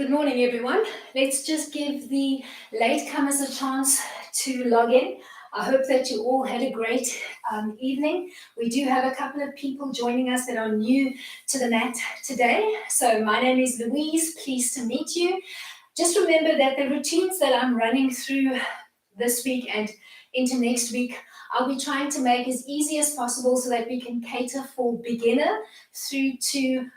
Good morning, everyone. Let's just give the latecomers a chance to log in. I hope that you all had a great evening. We do have a couple of people joining us that are new to the mat today. So my name is Louise. Pleased to meet you. Just remember that the routines that I'm running through this week and into next week, I'll be trying to make as easy as possible so that we can cater for beginner through to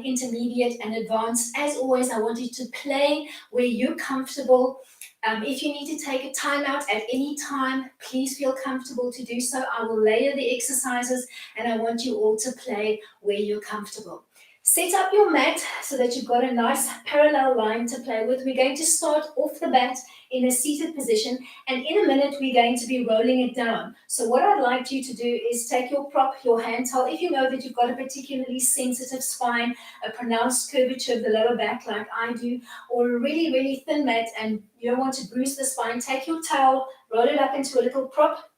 intermediate and advanced. As always, I want you to play where you're comfortable. If you need to take a time out at any time, please feel comfortable to do so. I will layer the exercises and I want you all to play where you're comfortable. Set up your mat so that you've got a nice parallel line to play with. We're going to start off the bat in a seated position, and in a minute we're going to be rolling it down. So what I'd like you to do is take your prop, your hand towel, if you know that you've got a particularly sensitive spine, a pronounced curvature of the lower back like I do, or a really, really thin mat and you don't want to bruise the spine, take your towel, roll it up into a little prop.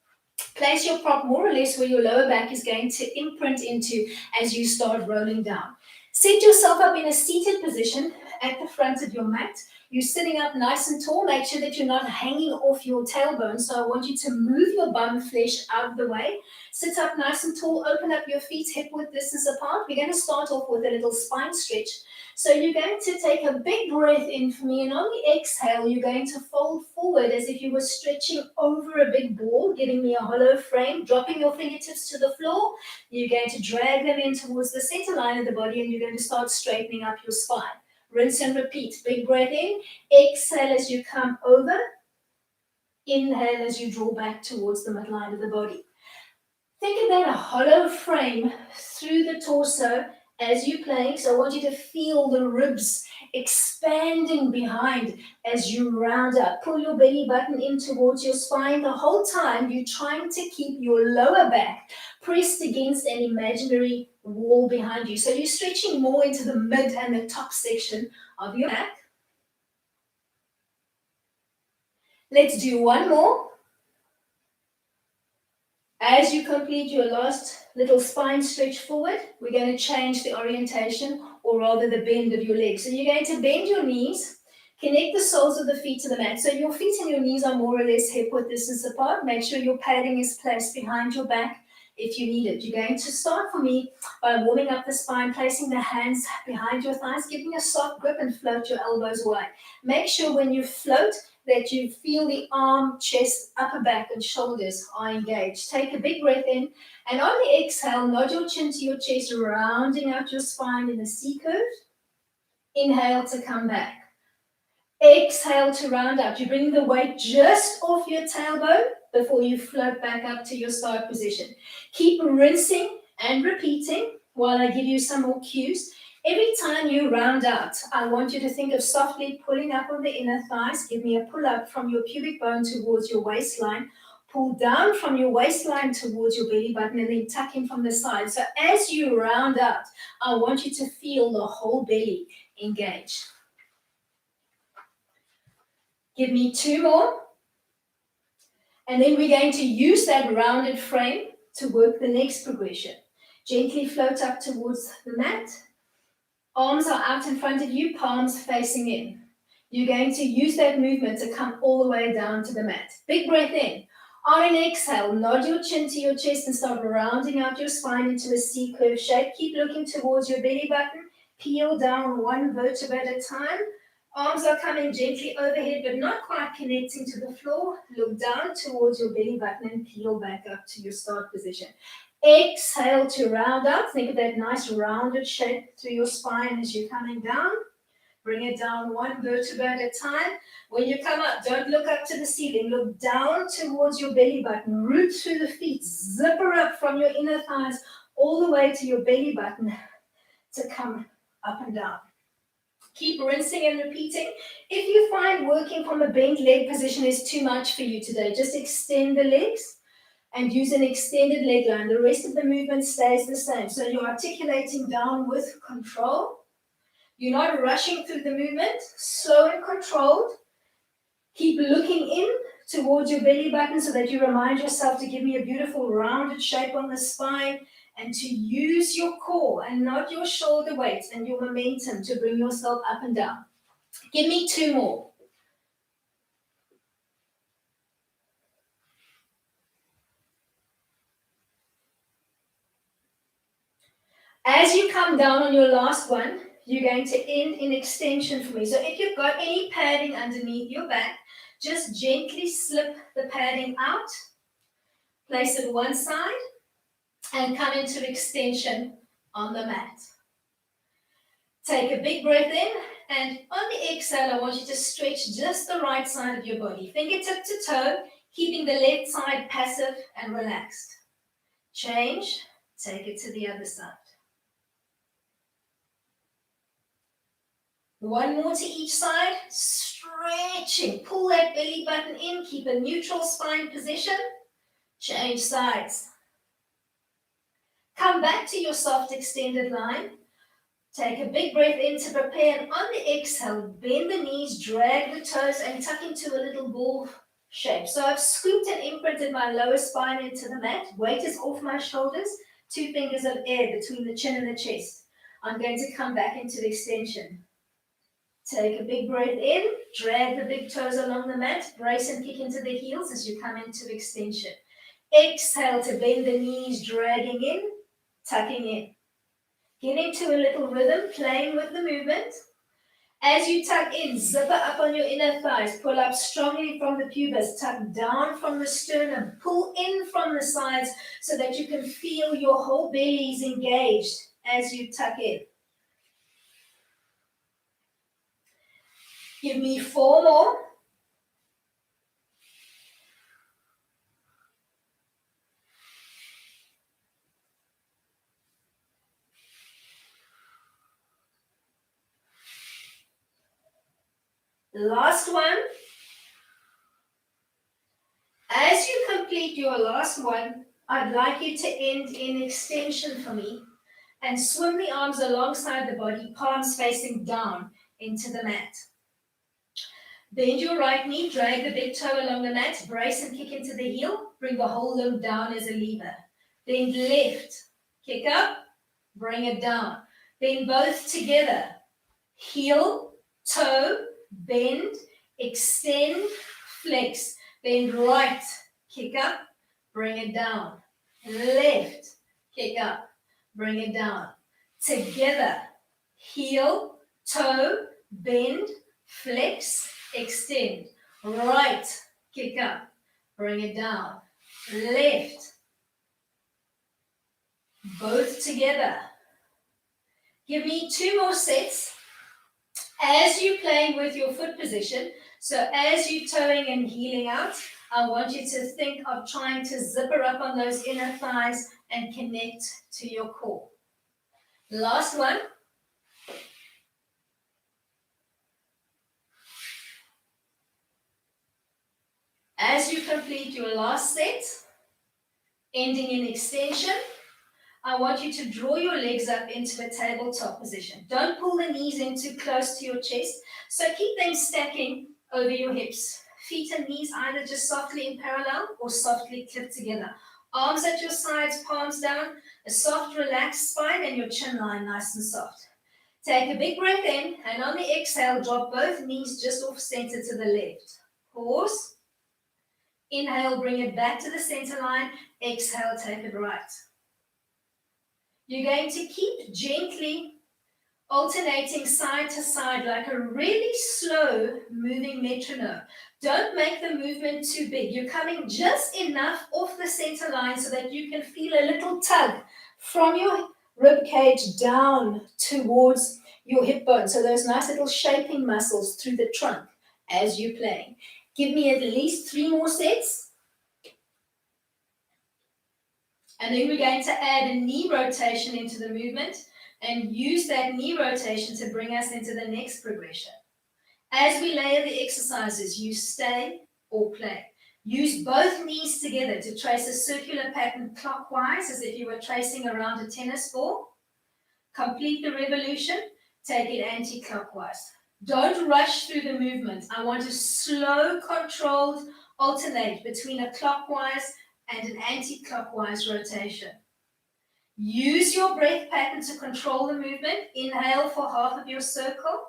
Place your prop more or less where your lower back is going to imprint into as you start rolling down. Set yourself up in a seated position at the front of your mat. You're sitting up nice and tall. Make sure that you're not hanging off your tailbone. So I want you to move your bum flesh out of the way. Sit up nice and tall. Open up your feet hip-width distance apart. We're going to start off with a little spine stretch. So you're going to take a big breath in for me, and on the exhale, you're going to fold forward as if you were stretching over a big ball, giving me a hollow frame, dropping your fingertips to the floor. You're going to drag them in towards the center line of the body, and you're going to start straightening up your spine. Rinse and repeat. Big breath in. Exhale as you come over. Inhale as you draw back towards the midline of the body. Think of that, a hollow frame through the torso as you're playing. So I want you to feel the ribs expanding behind as you round up. Pull your belly button in towards your spine. The whole time you're trying to keep your lower back pressed against an imaginary wall behind you. So you're stretching more into the mid and the top section of your back. Let's do one more. As you complete your last little spine stretch forward, we're going to change the orientation, or rather the bend of your legs. So you're going to bend your knees, connect the soles of the feet to the mat. So your feet and your knees are more or less hip-width distance apart. Make sure your padding is placed behind your back if you need it. You're going to start for me by warming up the spine, placing the hands behind your thighs, giving a soft grip and float your elbows wide. Make sure when you float that you feel the arm, chest, upper back, and shoulders are engaged. Take a big breath in, and on the exhale, nod your chin to your chest, rounding out your spine in a C curve. Inhale to come back. Exhale to round out. You bring the weight just off your tailbone before you float back up to your start position. Keep rinsing and repeating while I give you some more cues. Every time you round out, I want you to think of softly pulling up on the inner thighs. Give me a pull up from your pubic bone towards your waistline. Pull down from your waistline towards your belly button, and then tuck in from the side. So as you round out, I want you to feel the whole belly engage. Give me two more. And then we're going to use that rounded frame to work the next progression. Gently float up towards the mat. Arms are out in front of you, palms facing in. You're going to use that movement to come all the way down to the mat. Big breath in. On an exhale, nod your chin to your chest and start rounding out your spine into a C curve shape. Keep looking towards your belly button. Peel down one vertebra at a time. Arms are coming gently overhead, but not quite connecting to the floor. Look down towards your belly button and peel back up to your start position. Exhale to round out. Think of that nice rounded shape through your spine as you're coming down. Bring it down one vertebra at a time. When you come up, don't look up to the ceiling. Look down towards your belly button. Root through the feet. Zipper up from your inner thighs all the way to your belly button to come up and down. Keep rinsing and repeating. If you find working from a bent leg position is too much for you today, just extend the legs and use an extended leg line. The rest of the movement stays the same. So you're articulating down with control. You're not rushing through the movement, slow and controlled. Keep looking in towards your belly button so that you remind yourself to give me a beautiful rounded shape on the spine, and to use your core and not your shoulder weight and your momentum to bring yourself up and down. Give me 2 more. As you come down on your last one, you're going to end in extension for me. So if you've got any padding underneath your back, just gently slip the padding out, place it one side, and come into extension on the mat. Take a big breath in, and on the exhale, I want you to stretch just the right side of your body, fingertip to toe, keeping the left side passive and relaxed. Change, take it to the other side. One more to each side, stretching. Pull that belly button in, keep a neutral spine position. Change sides. Come back to your soft extended line. Take a big breath in to prepare, and on the exhale, bend the knees, drag the toes, and tuck into a little ball shape. So I've scooped and imprinted my lower spine into the mat. Weight is off my shoulders, 2 fingers of air between the chin and the chest. I'm going to come back into extension. Take a big breath in, drag the big toes along the mat, brace and kick into the heels as you come into extension. Exhale to bend the knees, dragging in, tucking in. Get into a little rhythm, playing with the movement. As you tuck in, zipper up on your inner thighs, pull up strongly from the pubis, tuck down from the sternum, pull in from the sides so that you can feel your whole belly is engaged as you tuck in. Give me 4 more. Last one. As you complete your last one, I'd like you to end in extension for me and swim the arms alongside the body, palms facing down into the mat. Bend your right knee, drag the big toe along the mat, brace and kick into the heel, bring the whole limb down as a lever. Bend left, kick up, bring it down. Bend both together, heel, toe, bend, extend, flex. Bend right, kick up, bring it down. Left, kick up, bring it down. Together, heel, toe, bend, flex, extend. Right, kick up, bring it down. Left, both together. Give me 2 more sets. As you're playing with your foot position, so as you're toeing and heeling out, I want you to think of trying to zipper up on those inner thighs and connect to your core. Last one. As you complete your last set, ending in extension, I want you to draw your legs up into a tabletop position. Don't pull the knees in too close to your chest, so keep them stacking over your hips. Feet and knees either just softly in parallel or softly clipped together. Arms at your sides, palms down, a soft relaxed spine, and your chin line nice and soft. Take a big breath in, and on the exhale, drop both knees just off center to the left. Pause. Inhale, bring it back to the center line. Exhale, take it right. You're going to keep gently alternating side to side like a really slow moving metronome. Don't make the movement too big. You're coming just enough off the center line so that you can feel a little tug from your rib cage down towards your hip bone. So those nice little shaping muscles through the trunk as you're playing. Give me at least 3 more sets. And then we're going to add a knee rotation into the movement and use that knee rotation to bring us into the next progression. As we layer the exercises, you stay or play. Use both knees together to trace a circular pattern clockwise as if you were tracing around a tennis ball. Complete the revolution, take it anti-clockwise. Don't rush through the movement. I want a slow, controlled alternate between a clockwise and an anti-clockwise rotation. Use your breath pattern to control the movement. Inhale for half of your circle.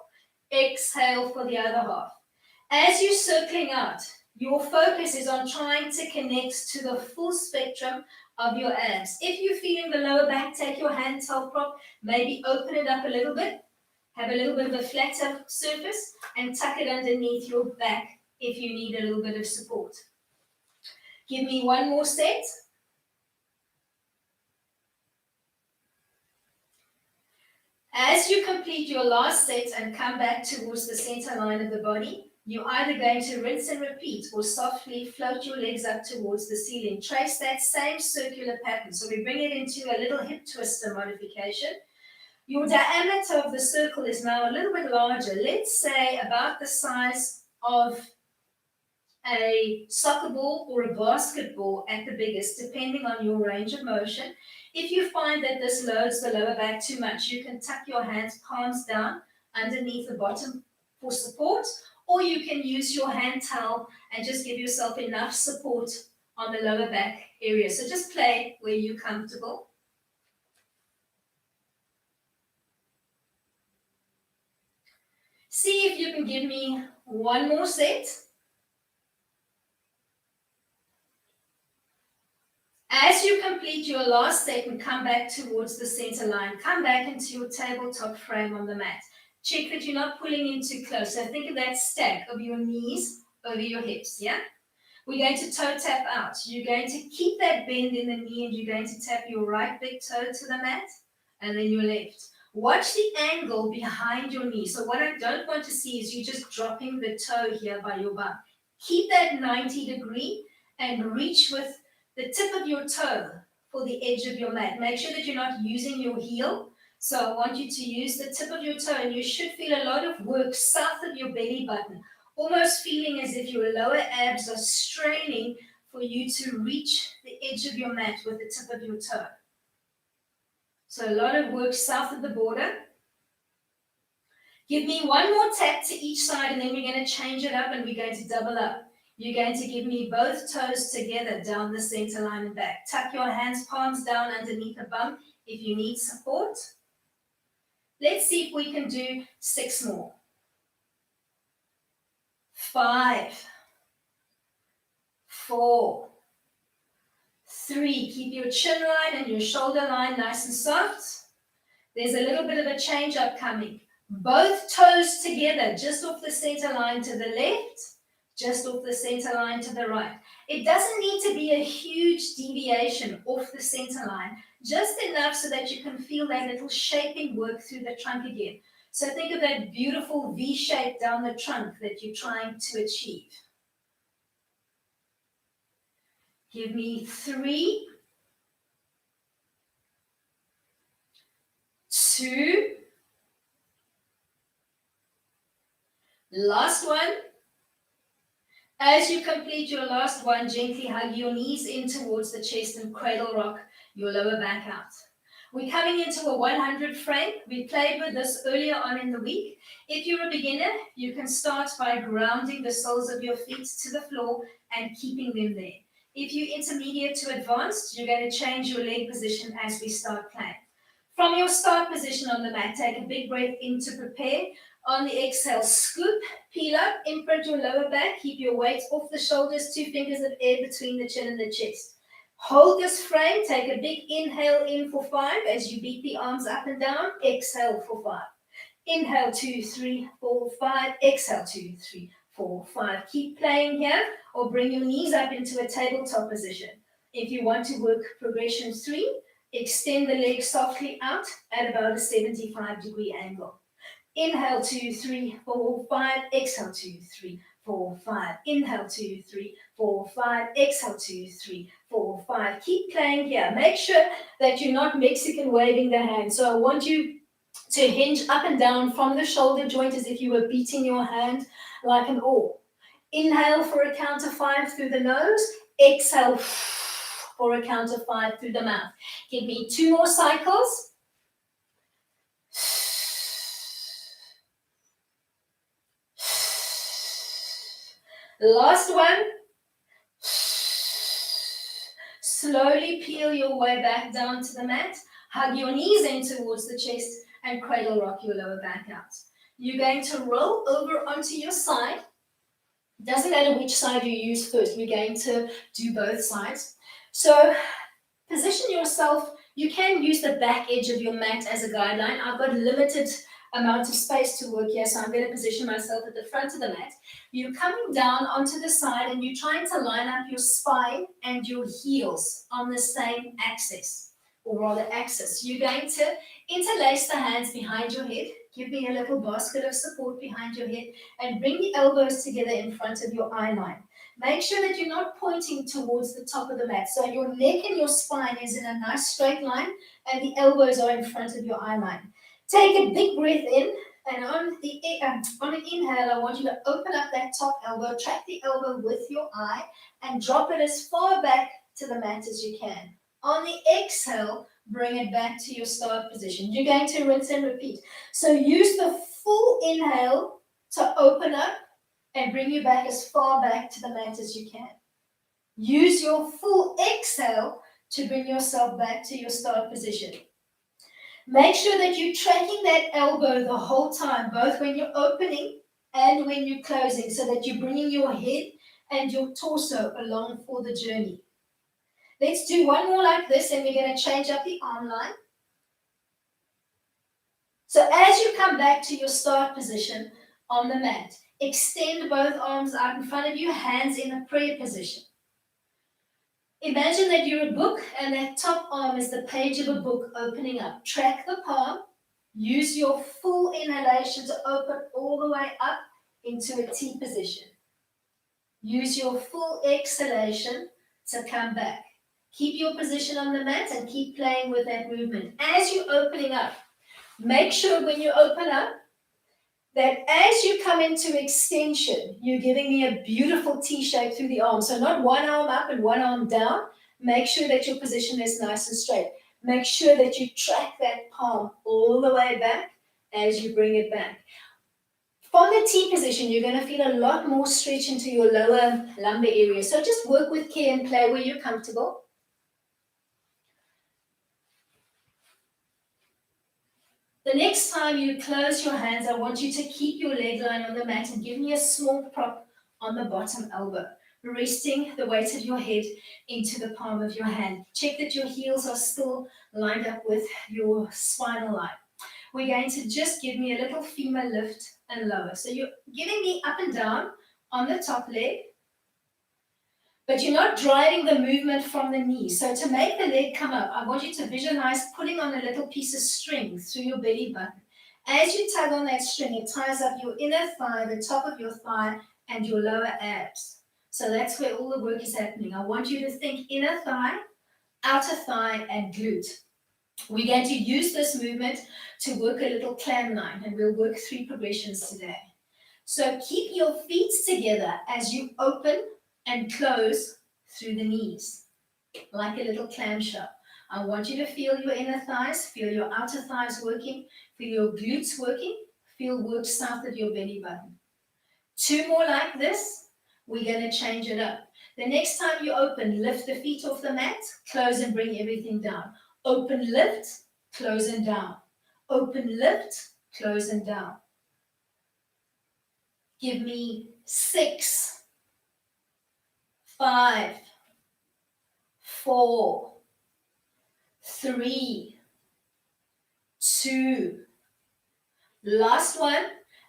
Exhale for the other half. As you're circling out, your focus is on trying to connect to the full spectrum of your abs. If you're feeling the lower back, take your hand towel prop, maybe open it up a little bit, have a little bit of a flatter surface, and tuck it underneath your back if you need a little bit of support. Give me one more set. As you complete your last set and come back towards the center line of the body, you're either going to rinse and repeat or softly float your legs up towards the ceiling. Trace that same circular pattern. So we bring it into a little hip twister modification. Your diameter of the circle is now a little bit larger. Let's say about the size of a soccer ball or a basketball at the biggest, depending on your range of motion. If you find that this loads the lower back too much, you can tuck your hands palms down underneath the bottom for support, or you can use your hand towel and just give yourself enough support on the lower back area. So just play where you're comfortable. See if you can give me one more set. As you complete your last set and come back towards the center line, come back into your tabletop frame on the mat. Check that you're not pulling in too close. So think of that stack of your knees over your hips, yeah? We're going to toe tap out. You're going to keep that bend in the knee and you're going to tap your right big toe to the mat and then your left. Watch the angle behind your knee. So what I don't want to see is you just dropping the toe here by your bum. Keep that 90-degree and reach with the tip of your toe for the edge of your mat. Make sure that you're not using your heel. So I want you to use the tip of your toe and you should feel a lot of work south of your belly button, almost feeling as if your lower abs are straining for you to reach the edge of your mat with the tip of your toe. So a lot of work south of the border. Give me one more tap to each side and then we're going to change it up and we're going to double up. You're going to give me both toes together down the center line and back. Tuck your hands, palms down underneath the bum if you need support. Let's see if we can do 6 more. 5, 4, 3. Keep your chin line and your shoulder line nice and soft. There's a little bit of a change up coming. Both toes together, just off the center line to the left, just off the center line to the right. It doesn't need to be a huge deviation off the center line, just enough so that you can feel that little shaping work through the trunk again. So think of that beautiful V shape down the trunk that you're trying to achieve. Give me 3, 2, last one. As you complete your last one, gently hug your knees in towards the chest and cradle rock your lower back out. We're coming into a 100 frame. We played with this earlier on in the week. If you're a beginner, you can start by grounding the soles of your feet to the floor and keeping them there. If you're intermediate to advanced, you're going to change your leg position as we start playing. From your start position on the mat, take a big breath in to prepare. On the exhale, scoop, peel up, imprint your lower back, keep your weight off the shoulders, 2 fingers of air between the chin and the chest. Hold this frame, take a big inhale in for 5 as you beat the arms up and down, exhale for 5. Inhale, 2, 3, 4, 5, exhale, 2, 3, 4, 5. Keep playing here or bring your knees up into a tabletop position. If you want to work progression 3, extend the legs softly out at about a 75-degree angle. Inhale, 2, 3, 4, 5. Exhale, 2, 3, 4, 5. Inhale, 2, 3, 4, 5. Exhale, 2, 3, 4, 5. Keep playing here. Make sure that you're not Mexican waving the hand. So I want you to hinge up and down from the shoulder joint as if you were beating your hand like an oar. Inhale for a count of 5 through the nose. Exhale for a count of 5 through the mouth. Give me 2 more cycles. Last one. Slowly peel your way back down to the mat. Hug your knees in towards the chest and cradle rock your lower back out. You're going to roll over onto your side. Doesn't matter which side you use first. We're going to do both sides. So position yourself. You can use the back edge of your mat as a guideline. I've got limited amount of space to work here, so I'm going to position myself at the front of the mat. You're coming down onto the side and you're trying to line up your spine and your heels on the same axis, or rather axis. You're going to interlace the hands behind your head. Give me a little basket of support behind your head and bring the elbows together in front of your eye line. Make sure that you're not pointing towards the top of the mat. So your neck and your spine is in a nice straight line and the elbows are in front of your eye line. Take a big breath in, and on an inhale, I want you to open up that top elbow, track the elbow with your eye and drop it as far back to the mat as you can. On the exhale, bring it back to your start position. You're going to rinse and repeat. So use the full inhale to open up and bring you back as far back to the mat as you can. Use your full exhale to bring yourself back to your start position. Make sure that you're tracking that elbow the whole time, both when you're opening and when you're closing, so that you're bringing your head and your torso along for the journey. Let's do one more like this, and we're going to change up the arm line. So as you come back to your start position on the mat, extend both arms out in front of you, hands in a prayer position. Imagine that you're a book and that top arm is the page of a book opening up. Track the palm. Use your full inhalation to open all the way up into a T position. Use your full exhalation to come back. Keep your position on the mat and keep playing with that movement. As you're opening up, make sure when you open up that as you come into extension, you're giving me a beautiful T shape through the arm. So not one arm up and one arm down. Make sure that your position is nice and straight. Make sure that you track that palm all the way back as you bring it back. From the T position, you're going to feel a lot more stretch into your lower lumbar area. So just work with care and play where you're comfortable. The next time you close your hands, I want you to keep your leg line on the mat and give me a small prop on the bottom elbow, resting the weight of your head into the palm of your hand. Check that your heels are still lined up with your spinal line. We're going to just give me a little femur lift and lower. So you're giving me up and down on the top leg, but you're not driving the movement from the knee. So to make the leg come up, I want you to visualize pulling on a little piece of string through your belly button. As you tug on that string, it ties up your inner thigh, the top of your thigh, and your lower abs. So that's where all the work is happening. I want you to think inner thigh, outer thigh, and glute. We're going to use this movement to work a little clam line, and we'll work 3 progressions today. So keep your feet together as you open and close through the knees, like a little clamshell. I want you to feel your inner thighs, feel your outer thighs working, feel your glutes working, feel work south of your belly button. 2 more like this. We're going to change it up. The next time you open, lift the feet off the mat, close and bring everything down. Open, lift, close and down. Open, lift, close and down. Give me 6, 5, 4, 3, 2. Last one.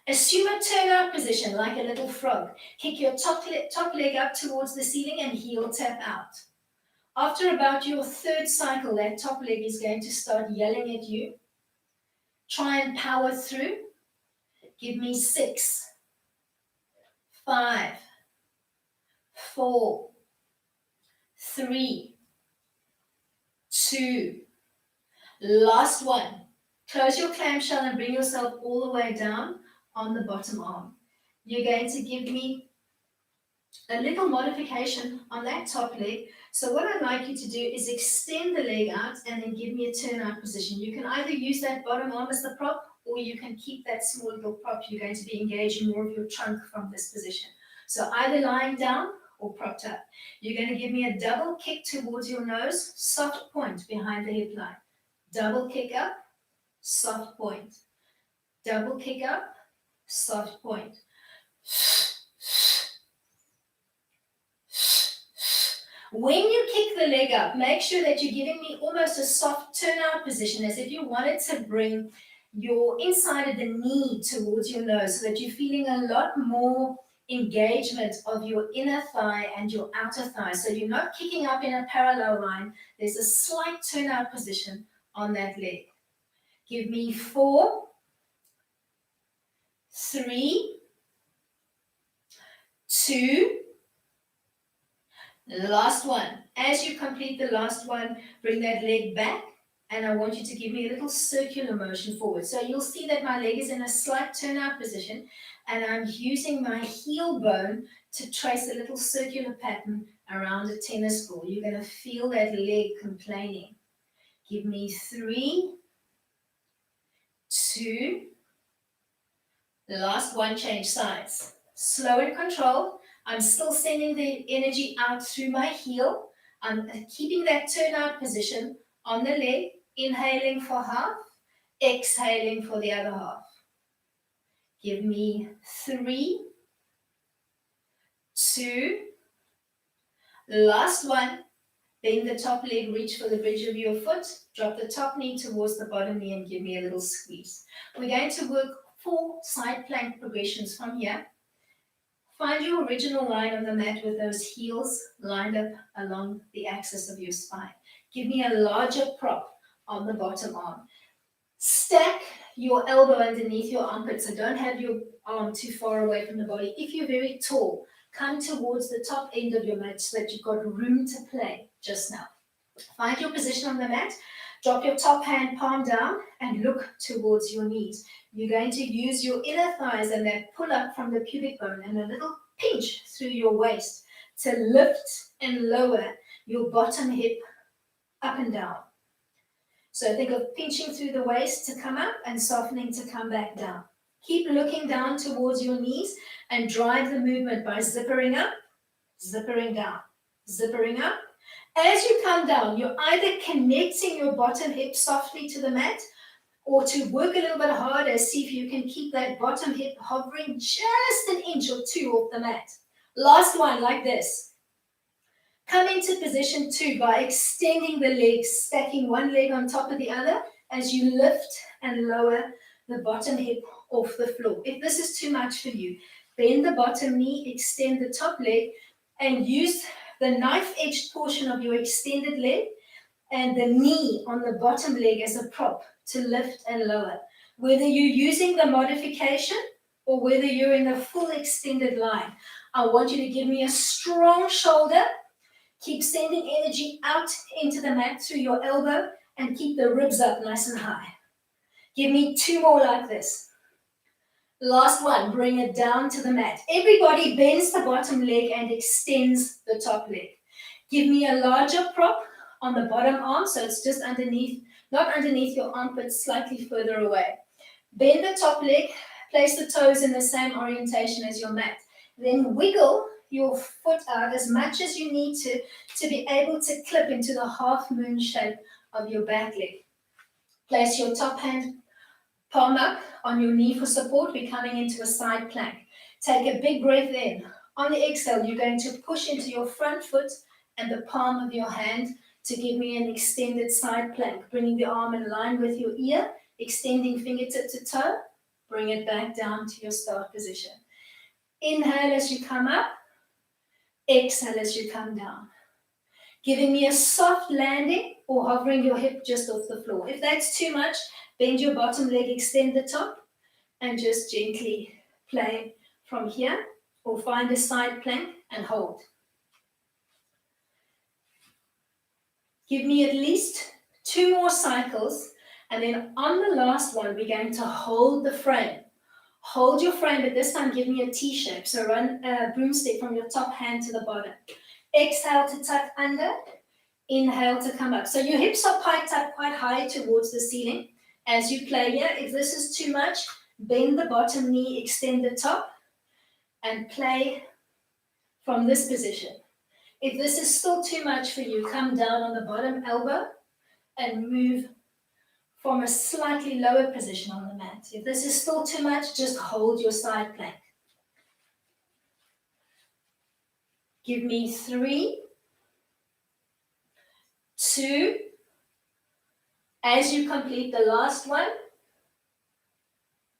Assume a turnout position like a little frog. Kick your top leg up towards the ceiling and heel tap out. After about your 3rd cycle, that top leg is going to start yelling at you. Try and power through. Give me 6, 5, 4, 3, 2. Last one. Close your clamshell and bring yourself all the way down on the bottom arm. You're going to give me a little modification on that top leg. So what I'd like you to do is extend the leg out and then give me a turnout position. You can either use that bottom arm as the prop, or you can keep that small little prop. You're going to be engaging more of your trunk from this position. So either lying down or propped up. You're going to give me a double kick towards your nose, soft point behind the hip line. Double kick up, soft point. Double kick up, soft point. When you kick the leg up, make sure that you're giving me almost a soft turnout position, as if you wanted to bring your inside of the knee towards your nose, so that you're feeling a lot more engagement of your inner thigh and your outer thigh. So you're not kicking up in a parallel line. There's a slight turnout position on that leg. Give me 4, 3, 2, last one. As you complete the last one, bring that leg back, and I want you to give me a little circular motion forward. So you'll see that my leg is in a slight turnout position, and I'm using my heel bone to trace a little circular pattern around a tennis ball. You're going to feel that leg complaining. Give me 3, 2, last one, change sides. Slow and controlled. I'm still sending the energy out through my heel. I'm keeping that turnout position on the leg, inhaling for half, exhaling for the other half. Give me 3, 2, last one. Bend the top leg, reach for the bridge of your foot, drop the top knee towards the bottom knee and give me a little squeeze. We're going to work 4 side plank progressions from here. Find your original line on the mat with those heels lined up along the axis of your spine. Give me a larger prop on the bottom arm. Stack your elbow underneath your armpit, so don't have your arm too far away from the body. If you're very tall, come towards the top end of your mat so that you've got room to play just now. Find your position on the mat. Drop your top hand palm down and look towards your knees. You're going to use your inner thighs and that pull up from the pubic bone and a little pinch through your waist to lift and lower your bottom hip up and down. So think of pinching through the waist to come up and softening to come back down. Keep looking down towards your knees and drive the movement by zippering up, zippering down, zippering up. As you come down, you're either connecting your bottom hip softly to the mat, or to work a little bit harder, see if you can keep that bottom hip hovering just an inch or 2 off the mat. Last one, like this. Come into position 2 by extending the legs, stacking one leg on top of the other as you lift and lower the bottom hip off the floor. If this is too much for you, bend the bottom knee, extend the top leg, and use the knife-edged portion of your extended leg and the knee on the bottom leg as a prop to lift and lower. Whether you're using the modification or whether you're in a full extended line, I want you to give me a strong shoulder. Keep sending energy out into the mat through your elbow and keep the ribs up nice and high. Give me 2 more like this. Last one, bring it down to the mat. Everybody bends the bottom leg and extends the top leg. Give me a larger prop on the bottom arm, so it's just underneath, not underneath your armpit, slightly further away. Bend the top leg, place the toes in the same orientation as your mat. Then wiggle your foot out as much as you need to be able to clip into the half moon shape of your back leg. Place your top hand palm up on your knee for support. We're coming into a side plank. Take a big breath in. On the exhale, you're going to push into your front foot and the palm of your hand to give me an extended side plank, bringing the arm in line with your ear, extending fingertip to toe, bring it back down to your start position. Inhale as you come up, exhale as you come down. Giving me a soft landing or hovering your hip just off the floor. If that's too much, bend your bottom leg, extend the top, and just gently play from here, or find a side plank and hold. Give me at least 2 more cycles, and then on the last one, we're going to hold the frame. Hold your frame, but this time give me a T shape. So run a broomstick from your top hand to the bottom. Exhale to tuck under. Inhale to come up. So your hips are piked up quite high towards the ceiling as you play here. If this is too much, bend the bottom knee, extend the top, and play from this position. If this is still too much for you, come down on the bottom elbow and move from a slightly lower position on the mat. If this is still too much, just hold your side plank. Give me 3, 2. As you complete the last one,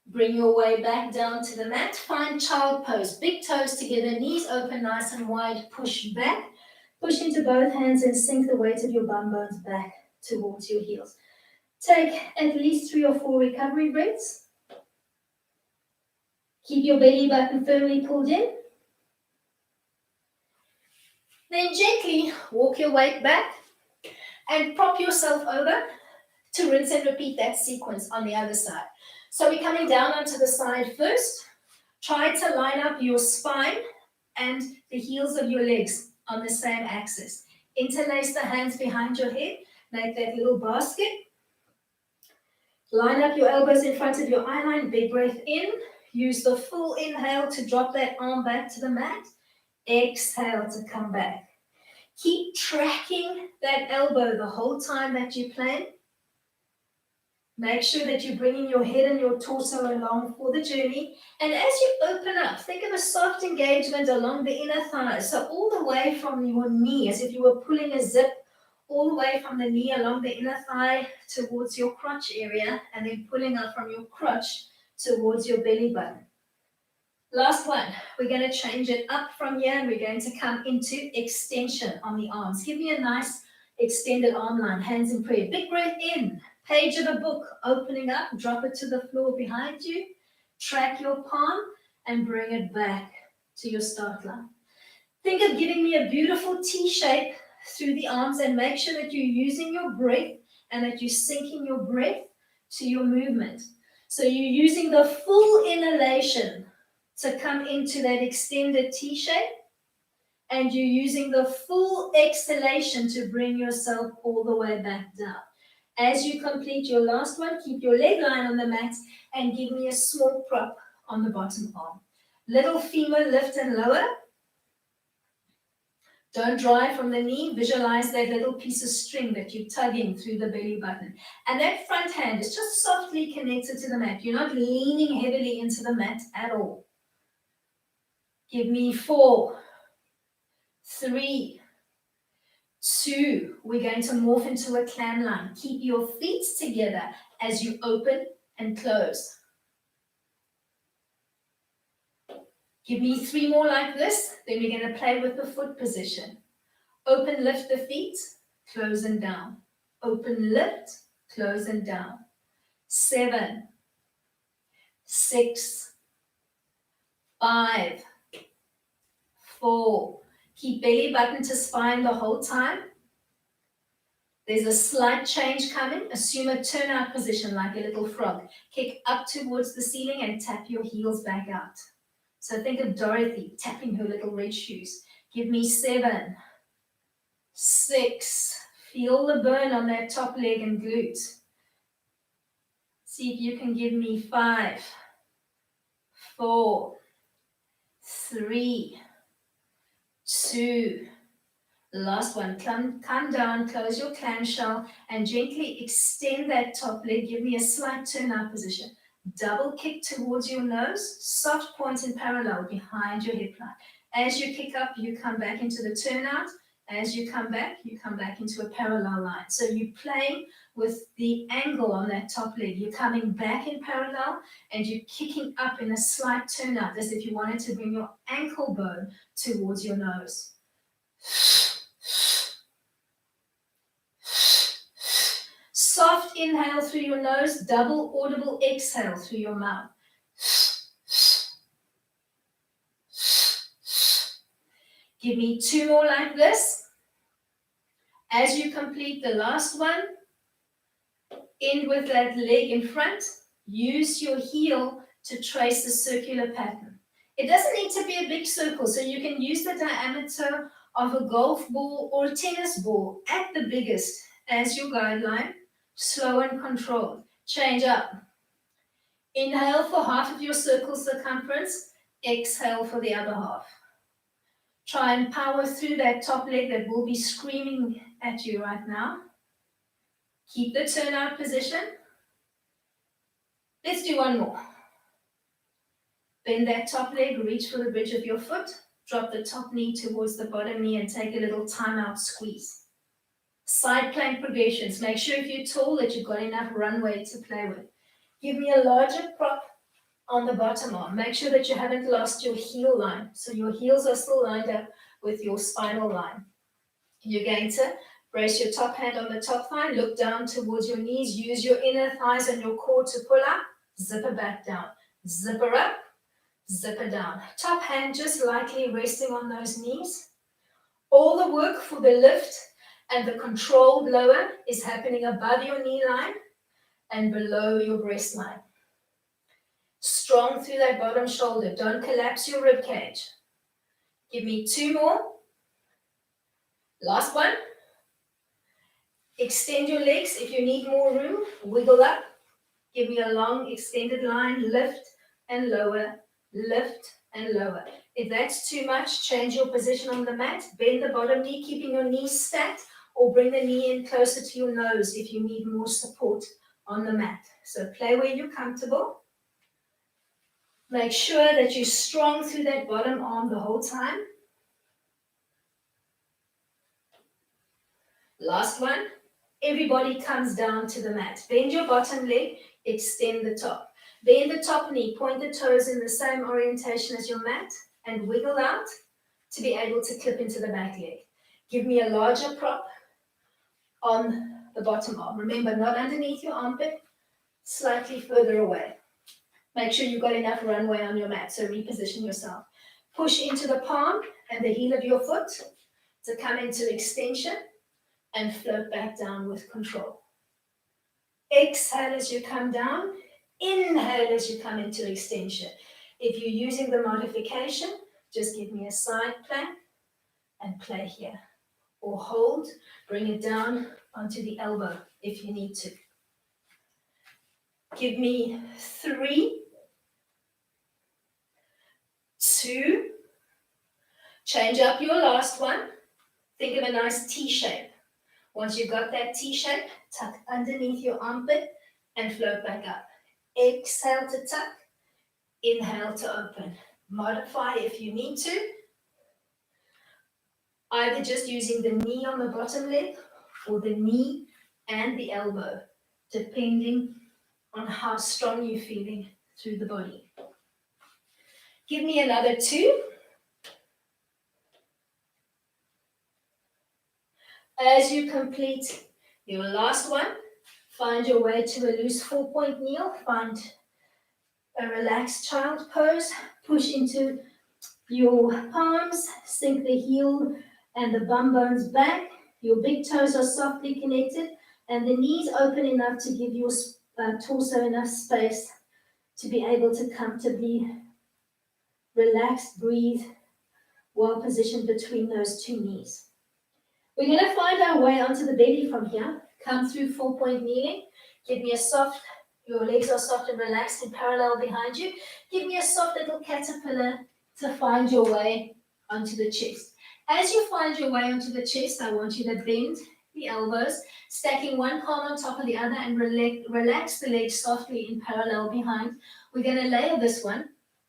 bring your way back down to the mat. Find child pose. Big toes together, knees open nice and wide. Push back. Push into both hands and sink the weight of your bum bones back towards your heels. Take at least 3 or 4 recovery breaths. Keep your belly button firmly pulled in. Then gently walk your weight back and prop yourself over to rinse and repeat that sequence on the other side. So we're coming down onto the side first. Try to line up your spine and the heels of your legs on the same axis. Interlace the hands behind your head. Make that little basket. Line up your elbows in front of your eye line. Big breath in. Use the full inhale to drop that arm back to the mat. Exhale to come back. Keep tracking that elbow the whole time that you plan. Make sure that you're bringing your head and your torso along for the journey. And as you open up, think of a soft engagement along the inner thighs. So all the way from your knee, as if you were pulling a zip, all the way from the knee along the inner thigh towards your crotch area, and then pulling up from your crotch towards your belly button. Last one, we're going to change it up from here, and we're going to come into extension on the arms. Give me a nice extended arm line, hands in prayer. Big breath in. Page of a book, opening up, drop it to the floor behind you, track your palm, and bring it back to your start line. Think of giving me a beautiful T shape through the arms, and make sure that you're using your breath and that you're syncing your breath to your movement. So you're using the full inhalation to come into that extended T shape, and you're using the full exhalation to bring yourself all the way back down. As you complete your last one, keep your leg line on the mat and give me a small prop on the bottom arm. Little femur lift and lower. Don't drive from the knee. Visualize that little piece of string that you're tugging through the belly button. And that front hand is just softly connected to the mat. You're not leaning heavily into the mat at all. Give me 4, 3, 2, we're going to morph into a clam line. Keep your feet together as you open and close. Give me 3 more like this. Then we're going to play with the foot position. Open, lift the feet, close and down. Open, lift, close and down. 7, 6, 5, 4. Keep belly button to spine the whole time. There's a slight change coming. Assume a turnout position like a little frog. Kick up towards the ceiling and tap your heels back out. So think of Dorothy tapping her little red shoes. Give me 7, 6. Feel the burn on that top leg and glute. See if you can give me 5, 4, 3, 2. Last one, come down, close your clamshell, and gently extend that top leg. Give me a slight turnout position. Double kick towards your nose, soft point in parallel behind your hip line. As you kick up, you come back into the turnout. As you come back into a parallel line. So you're playing with the angle on that top leg. You're coming back in parallel, and you're kicking up in a slight turnout, as if you wanted to bring your ankle bone towards your nose. Soft inhale through your nose, double audible exhale through your mouth. Give me 2 more like this. As you complete the last one, end with that leg in front. Use your heel to trace a circular pattern. It doesn't need to be a big circle, so you can use the diameter of a golf ball or a tennis ball at the biggest as your guideline. Slow and controlled. Change up. Inhale for half of your circle circumference. Exhale for the other half. Try and power through that top leg that will be screaming at you right now. Keep the turnout position. Let's do one more. Bend that top leg, reach for the bridge of your foot, drop the top knee towards the bottom knee and take a little time out squeeze. Side plank progressions. Make sure if you're tall that you've got enough runway to play with. Give me a larger prop on the bottom arm. Make sure that you haven't lost your heel line. So your heels are still lined up with your spinal line. You're going to brace your top hand on the top thigh, look down towards your knees, use your inner thighs and your core to pull up, zipper back down, zipper up, zipper down. Top hand just lightly resting on those knees. All the work for the lift and the controlled lower is happening above your knee line and below your breast line. Strong through that bottom shoulder. Don't collapse your rib cage. Give me 2 more. Last one. Extend your legs if you need more room. Wiggle up. Give me a long extended line. Lift and lower. Lift and lower. If that's too much, change your position on the mat. Bend the bottom knee, keeping your knees stacked, or bring the knee in closer to your nose if you need more support on the mat. So play where you're comfortable. Make sure that you're strong through that bottom arm the whole time. Last one. Everybody comes down to the mat. Bend your bottom leg, extend the top. Bend the top knee, point the toes in the same orientation as your mat, and wiggle out to be able to clip into the back leg. Give me a larger prop on the bottom arm. Remember, not underneath your armpit, slightly further away. Make sure you've got enough runway on your mat, so reposition yourself. Push into the palm and the heel of your foot to come into extension and float back down with control. Exhale as you come down. Inhale as you come into extension. If you're using the modification, just give me a side plank and play here. Or hold, bring it down onto the elbow if you need to. Give me 3, 2, change up your last one. Think of a nice T shape. Once you've got that T shape, tuck underneath your armpit and float back up. Exhale to tuck, inhale to open. Modify if you need to. Either just using the knee on the bottom leg or the knee and the elbow, depending on how strong you're feeling through the body. Give me another 2. As you complete your last one, find your way to a loose 4-point kneel. Find a relaxed child pose. Push into your palms. Sink the heel and the bum bones back. Your big toes are softly connected and the knees open enough to give your torso enough space to be able to comfortably relax, breathe, well positioned between those 2 knees. We're going to find our way onto the belly from here. Come through 4-point kneeling. Give me a soft, your legs are soft and relaxed and parallel behind you. Give me a soft little caterpillar to find your way onto the chest. As you find your way onto the chest, I want you to bend the elbows, stacking one palm on top of the other and relax the legs softly in parallel behind. We're going to layer this one.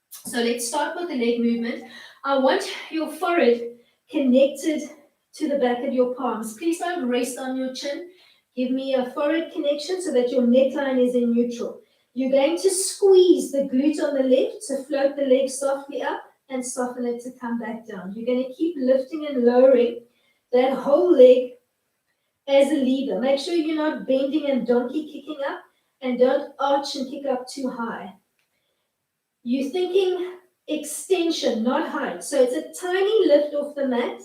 So let's start with the leg movement. I want your forehead connected to the back of your palms. Please don't rest on your chin. Give me a forehead connection so that your neckline is in neutral. You're going to squeeze the glute on the left to float the leg softly up and soften it to come back down. You're going to keep lifting and lowering that whole leg as a lever. Make sure you're not bending and donkey kicking up, and don't arch and kick up too high. You're thinking extension, not height. So it's a tiny lift off the mat.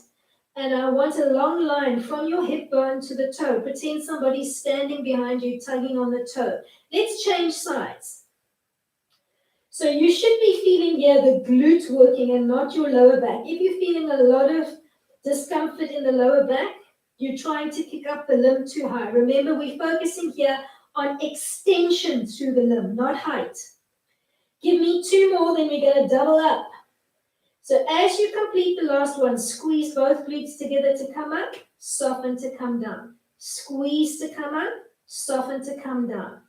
And I want a long line from your hip bone to the toe. Pretend somebody's standing behind you, tugging on the toe. Let's change sides. So you should be feeling here the glute working and not your lower back. If you're feeling a lot of discomfort in the lower back, you're trying to kick up the limb too high. Remember, we're focusing here on extension through the limb, not height. Give me 2 more, then we're going to double up. So as you complete the last one, squeeze both glutes together to come up, soften to come down. Squeeze to come up, soften to come down.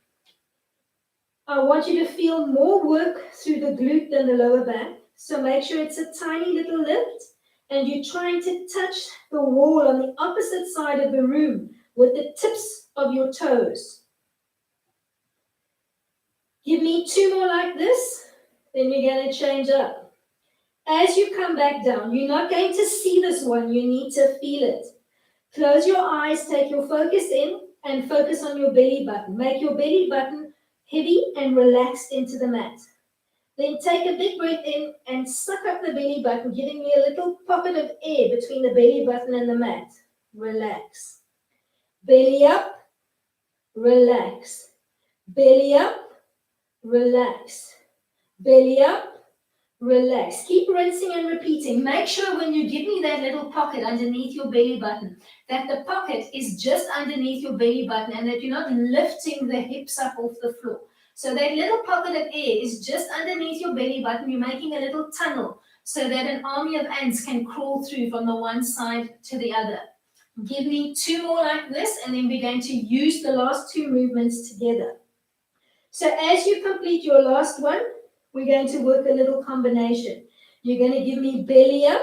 I want you to feel more work through the glute than the lower back. So make sure it's a tiny little lift and you're trying to touch the wall on the opposite side of the room with the tips of your toes. Give me 2 more like this, then you're going to change up. As you come back down, you're not going to see this one, you need to feel it. Close your eyes, take your focus in and focus on your belly button. Make your belly button heavy and relaxed into the mat. Then take a big breath in and suck up the belly button, giving me a little pocket of air between the belly button and the mat. Relax. Belly up, relax. Belly up, relax. Belly up, relax. Keep rinsing and repeating. Make sure when you give me that little pocket underneath your belly button, that the pocket is just underneath your belly button and that you're not lifting the hips up off the floor. So that little pocket of air is just underneath your belly button. You're making a little tunnel so that an army of ants can crawl through from the one side to the other. Give me 2 more like this, and then we're going to use the last 2 movements together. So as you complete your last one, we're going to work a little combination. You're going to give me belly up,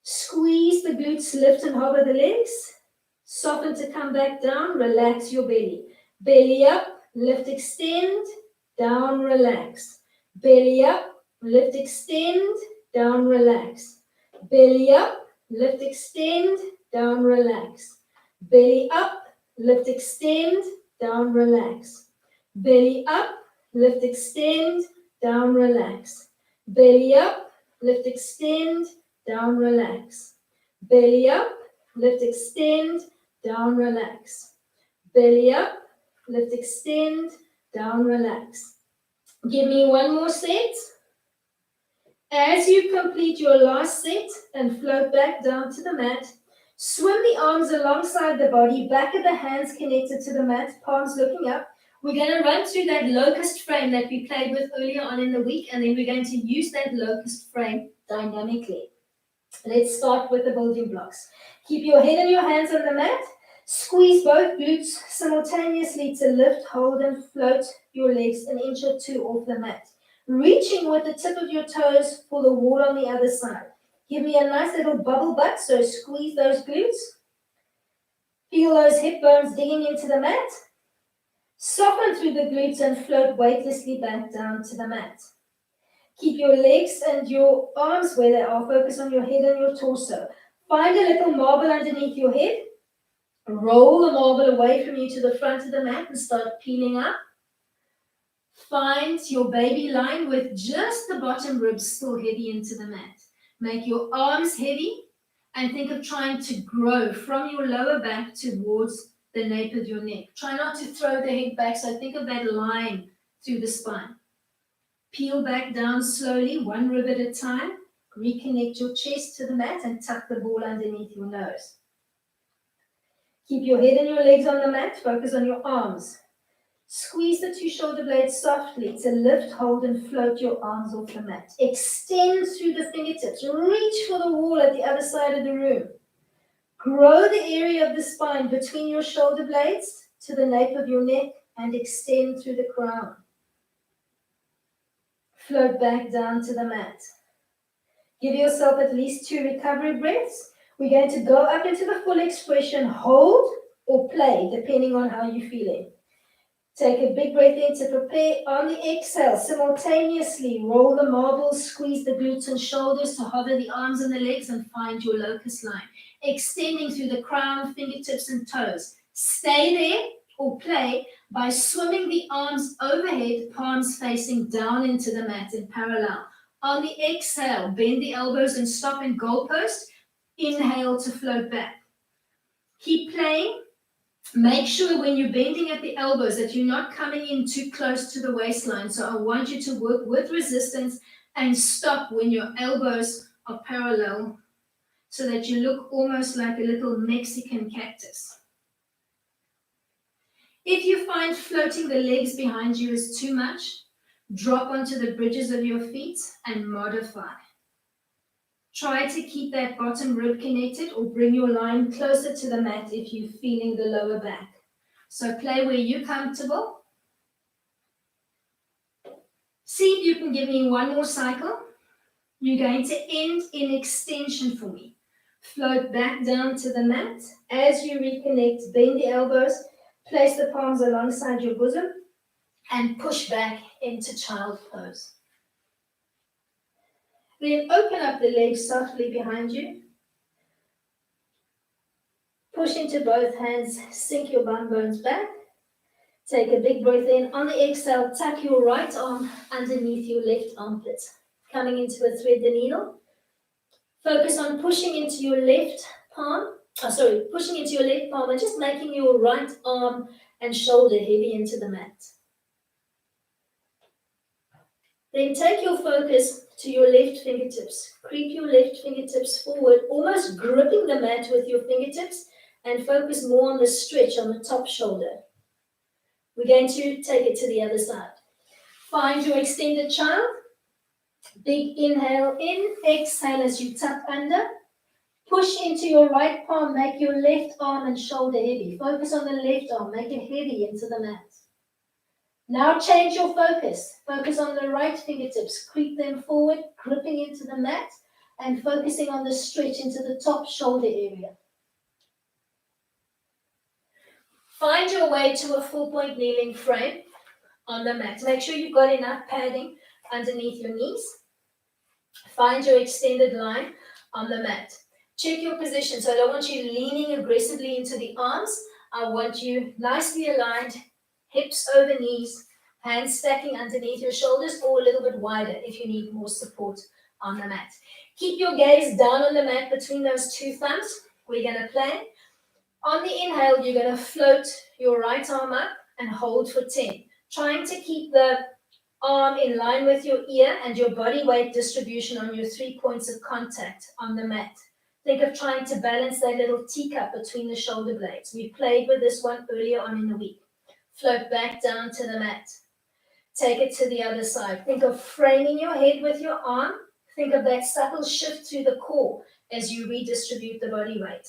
squeeze the glutes, lift and hover the legs, soften to come back down, relax your belly. Belly up, lift, extend, down, relax. Belly up, lift, extend, down, relax. Belly up, lift, extend, down, relax. Belly up, lift, extend, down, relax. Belly up, lift, extend, down, relax. Belly up, lift, extend, down, relax. Belly up, lift, extend, down, relax. Belly up, lift, extend, down, relax. Give me 1 more set. As you complete your last set and float back down to the mat, swim the arms alongside the body, back of the hands connected to the mat, palms looking up. We're going to run through that locust frame that we played with earlier on in the week, and then we're going to use that locust frame dynamically. Let's start with the building blocks. Keep your head and your hands on the mat. Squeeze both glutes simultaneously to lift, hold, and float your legs 1 inch or 2 off the mat. Reaching with the tip of your toes for the wall on the other side. Give me a nice little bubble butt, so squeeze those glutes. Feel those hip bones digging into the mat. Soften through the glutes and float weightlessly back down to the mat. Keep your legs and your arms where they are. Focus on your head and your torso. Find a little marble underneath your head. Roll the marble away from you to the front of the mat and start peeling up. Find your baby line with just the bottom ribs still heavy into the mat. Make your arms heavy and think of trying to grow from your lower back towards the nape of your neck. Try not to throw the head back, so think of that line through the spine. Peel back down slowly, 1 rib at a time. Reconnect your chest to the mat and tuck the ball underneath your nose. Keep your head and your legs on the mat. Focus on your arms. Squeeze the 2 shoulder blades softly to lift, hold, and float your arms off the mat. Extend through the fingertips. Reach for the wall at the other side of the room. Grow the area of the spine between your shoulder blades to the nape of your neck and extend through the crown. Float back down to the mat. Give yourself at least 2 recovery breaths. We're going to go up into the full expression, hold or play, depending on how you're feeling. Take a big breath in to prepare. On the exhale, simultaneously roll the marbles, squeeze the glutes and shoulders to hover the arms and the legs and find your locust line. Extending through the crown, fingertips and toes. Stay there or play by swimming the arms overhead, palms facing down into the mat in parallel. On the exhale, bend the elbows and stop in goalpost. Inhale to float back. Keep playing. Make sure when you're bending at the elbows that you're not coming in too close to the waistline. So I want you to work with resistance and stop when your elbows are parallel so that you look almost like a little Mexican cactus. If you find floating the legs behind you is too much, drop onto the bridges of your feet and modify. Try to keep that bottom rib connected or bring your line closer to the mat if you're feeling the lower back. So play where you're comfortable. See if you can give me one more cycle. You're going to end in extension for me. Float back down to the mat. As you reconnect, bend the elbows, place the palms alongside your bosom, and push back into child pose. Then open up the legs softly behind you. Push into both hands, sink your bum bones back. Take a big breath in. On the exhale, tuck your right arm underneath your left armpit. Coming into a thread the needle. Focus on pushing into your left palm. Pushing into your left palm and just making your right arm and shoulder heavy into the mat. Then take your focus to your left fingertips. Creep your left fingertips forward, almost gripping the mat with your fingertips, and focus more on the stretch on the top shoulder. We're going to take it to the other side. Find your extended child. Big inhale in, exhale as you tuck under. Push into your right palm, make your left arm and shoulder heavy. Focus on the left arm, make it heavy into the mat. Now change your focus. Focus on the right fingertips. Creep them forward, gripping into the mat and focusing on the stretch into the top shoulder area. Find your way to a 4-point kneeling frame on the mat. Make sure you've got enough padding underneath your knees. Find your extended line on the mat. Check your position. So I don't want you leaning aggressively into the arms. I want you nicely aligned, hips over knees, hands stacking underneath your shoulders or a little bit wider if you need more support on the mat. Keep your gaze down on the mat between those two thumbs. We're going to play. On the inhale, you're going to float your right arm up and hold for 10. Trying to keep the arm in line with your ear and your body weight distribution on your 3 points of contact on the mat. Think of trying to balance that little teacup between the shoulder blades. We played with this one earlier on in the week. Float back down to the mat. Take it to the other side. Think of framing your head with your arm. Think of that subtle shift through the core as you redistribute the body weight.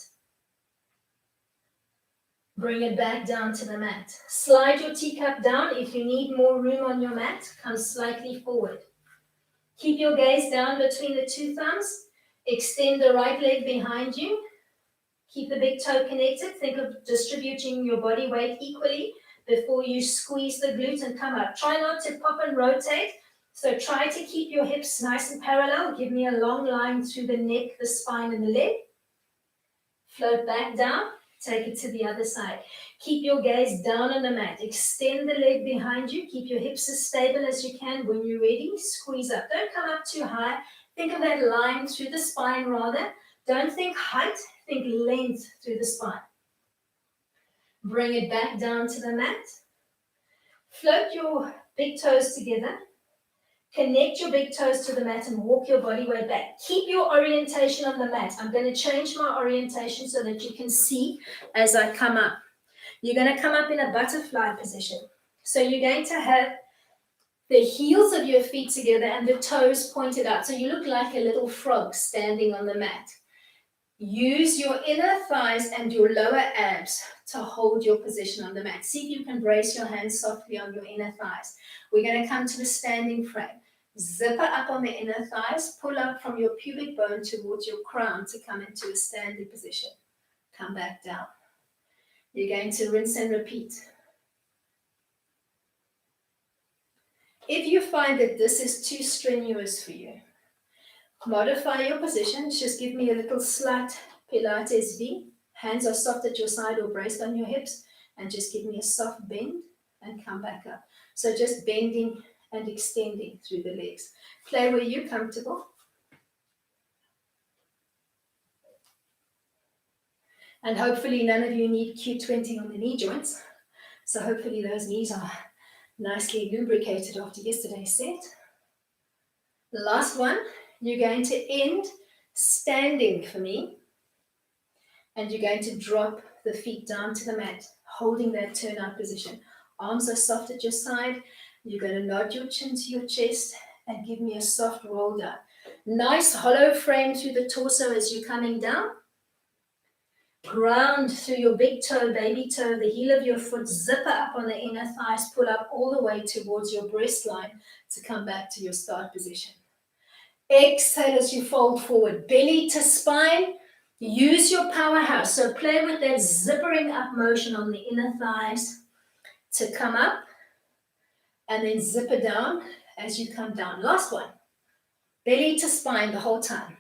Bring it back down to the mat. Slide your teacup down. If you need more room on your mat, come slightly forward. Keep your gaze down between the two thumbs. Extend the right leg behind you. Keep the big toe connected. Think of distributing your body weight equally before you squeeze the glute and come up. Try not to pop and rotate. So try to keep your hips nice and parallel. Give me a long line through the neck, the spine, and the leg. Float back down. Take it to the other side. Keep your gaze down on the mat. Extend the leg behind you. Keep your hips as stable as you can. When you're ready, squeeze up. Don't come up too high. Think of that line through the spine rather. Don't think height. Think length through the spine. Bring it back down to the mat. Float your big toes together. Connect your big toes to the mat and walk your body weight back. Keep your orientation on the mat. I'm going to change my orientation so that you can see as I come up. You're going to come up in a butterfly position. So you're going to have the heels of your feet together and the toes pointed out. So you look like a little frog standing on the mat. Use your inner thighs and your lower abs to hold your position on the mat. See if you can brace your hands softly on your inner thighs. We're going to come to the standing frame. Zipper up on the inner thighs. Pull up from your pubic bone towards your crown to come into a standing position. Come back down. You're going to rinse and repeat. If you find that this is too strenuous for you, modify your position. Just give me a little slight Pilates V. Hands are soft at your side or braced on your hips. And just give me a soft bend and come back up. So just bending and extending through the legs. Play where you're comfortable. And hopefully none of you need Q20 on the knee joints. So hopefully those knees are nicely lubricated after yesterday's set. The last one, you're going to end standing for me. And you're going to drop the feet down to the mat, holding that turnout position. Arms are soft at your side. You're going to nod your chin to your chest and give me a soft roll down. Nice hollow frame through the torso as you're coming down. Ground through your big toe, baby toe, the heel of your foot, zipper up on the inner thighs, pull up all the way towards your breast line to come back to your start position. Exhale as you fold forward, belly to spine. Use your powerhouse. So play with that zippering up motion on the inner thighs to come up and then zipper down as you come down. Last one. Belly to spine the whole time.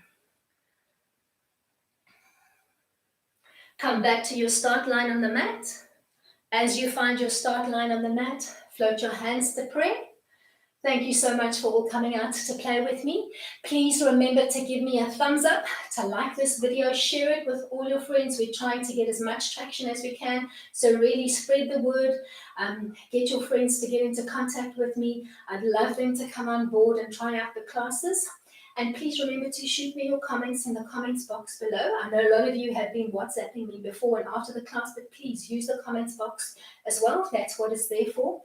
Come back to your start line on the mat. As you find your start line on the mat, float your hands to prayer. Thank you so much for all coming out to play with me. Please remember to give me a thumbs up, to like this video, share it with all your friends. We're trying to get as much traction as we can. So really spread the word, get your friends to get into contact with me. I'd love them to come on board and try out the classes. And please remember to shoot me your comments in the comments box below. I know a lot of you have been WhatsApping me before and after the class, but please use the comments box as well. That's what it's there for.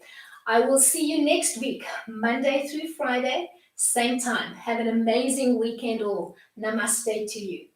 I will see you next week, Monday through Friday, same time. Have an amazing weekend all. Namaste to you.